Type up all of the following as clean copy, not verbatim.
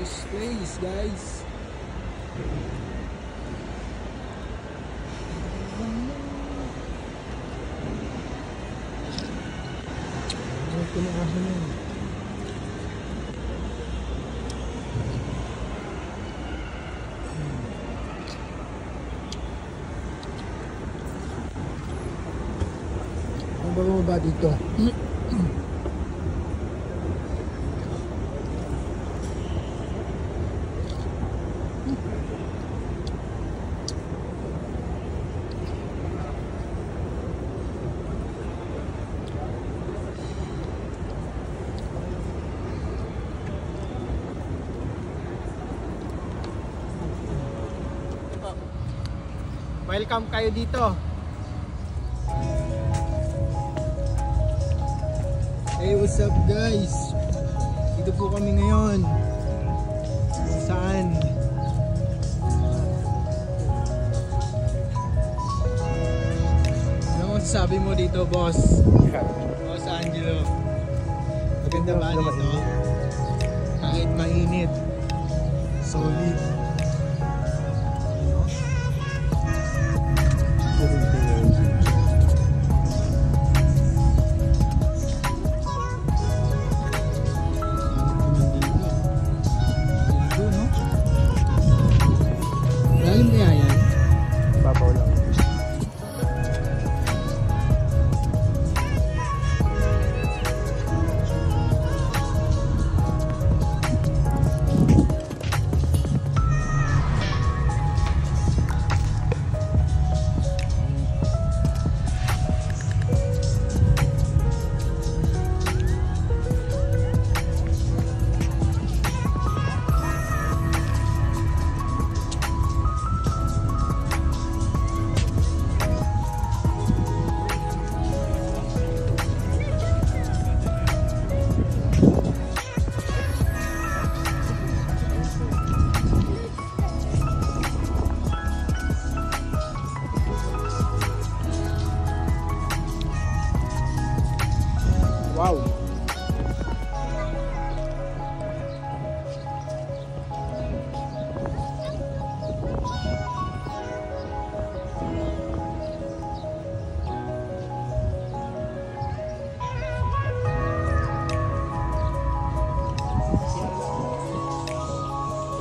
this place, guys. Ito na aso na yun. Ano ba bumaba dito? Welcome kayo dito. Hey, what's up guys? Dito po kami ngayon. Saan? Ano masasabi mo dito, boss? Boss Angelo. Maganda ba dito? Kahit mainit. Solid. Lalim kaya yan? Babaw lang. Wow!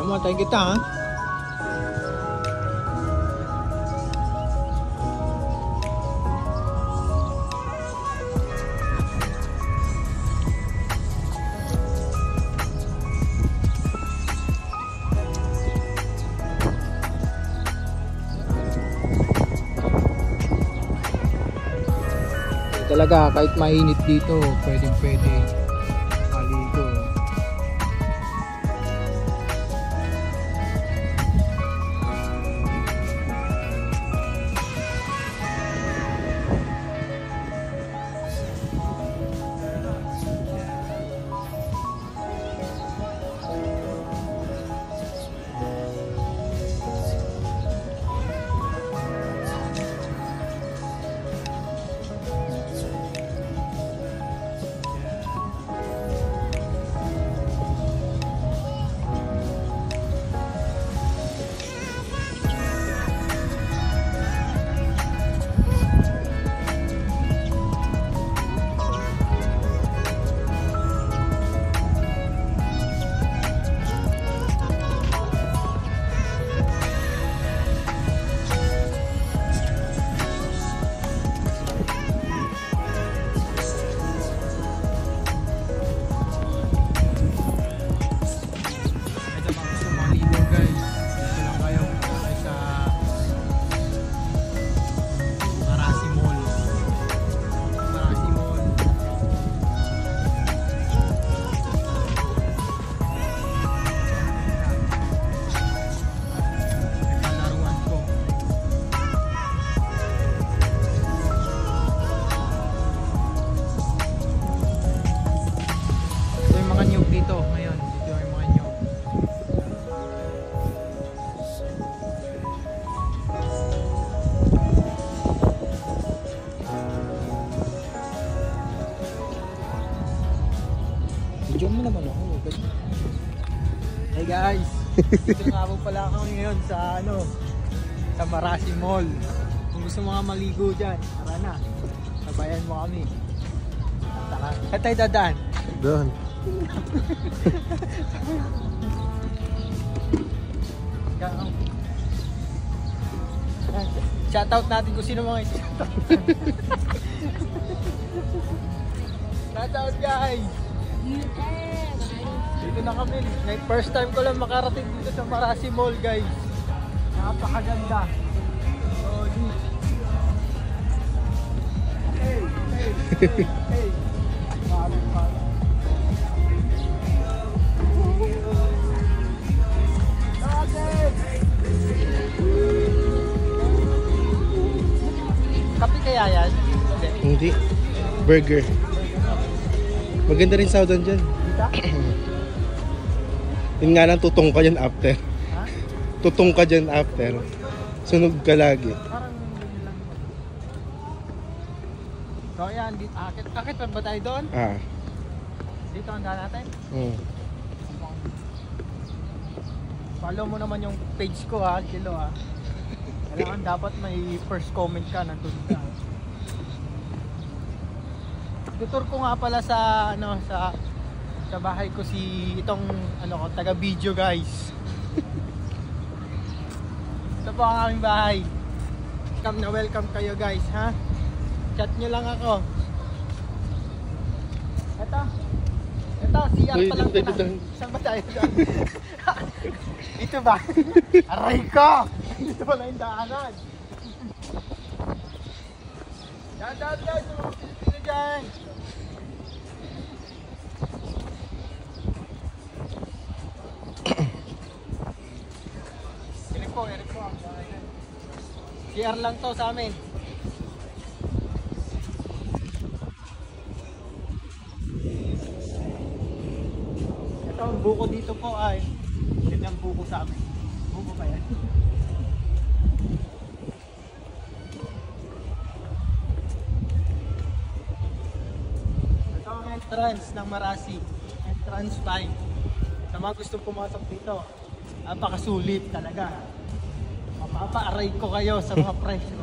Namatay kita, ha? Talaga kahit mainit dito, pwede maligo. Video mo naman ako. Hey guys, dito nga po pala kami ngayon sa sa Marasi Mall. Kung gusto mga maligo dyan, tara na. Sabayan mo kami. Tara. Saan tayo dadaan? Doon. Shoutout natin kung sino mga i-shoutout. Shoutout guys! Dito na kami. First time ko lang makarating dito sa Marasi Mall guys. Napakaganda. Hey! Hey! Hey! Kape kaya yan? Hindi. Burger. Maganda rin sound dyan. Yun nga lang, tutong ka dyan after. Ha? Tutong ka dyan after. Sunog ka lagi. Parang ganyan lang. So ayan, akit pa ba tayo doon? Ah. Dito ang daan natin? Follow mo naman yung page ko ha, Kilo ha. Kailangan dapat may first comment ka, nandun ka. Tutur ko nga pala sa sa bahay ko si itong taga video guys. Ito po ang aming bahay. Welcome kayo guys ha. Chat nyo lang ako. Ito CR pa lang ito. Saan ba tayo dyan? Dito ba? Aray ko! Dito pala yung daanan. Shout guys sa mga Pilipino dyan. Eri po. CR lang to sa amin. Ito ang buko dito po ay ganyang buko sa amin. Buko ba yan? Ito ang entrance ng Marasi. Entrance 5. Sa mga gustong pumasok dito, napakasulit talaga. Mapapaaray ko kayo sa mga presyo.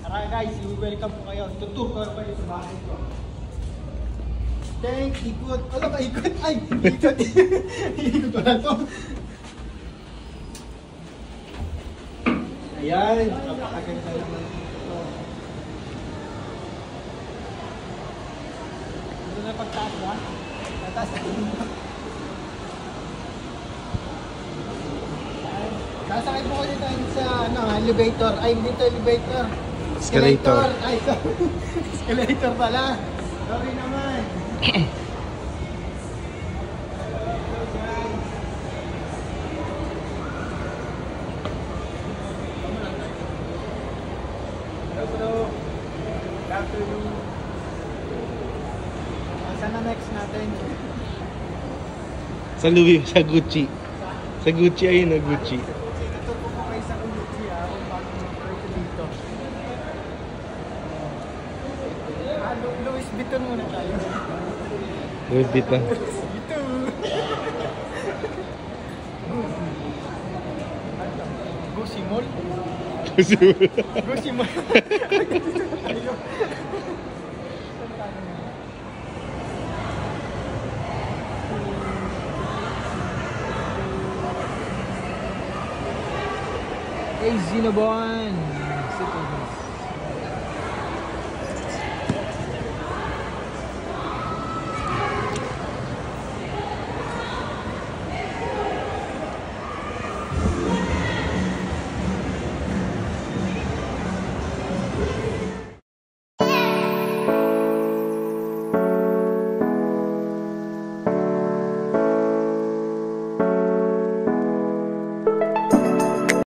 Tara guys, welcome po kayo. Tutur ko pa sa bahay ko. Thank ikot. Wala ba ikot? Ay, ikot. Ikot pala to. Ayan, napakaganda naman ito. Ito na pagtaas ba? Tataas na. Sasakay po kayo tayo sa elevator. Ay, dito elevator. Escalator. Ay, escalator pala. Sorry naman. Hello. Good afternoon. Saan na next natin? Sa Louis, sa Gucci. Sa Gucci, ayun na Gucci. Louis Vuitton muna tayo. Louis Vuitton. Gucci Mall? Gucci Mall. Hey, Zinabuan!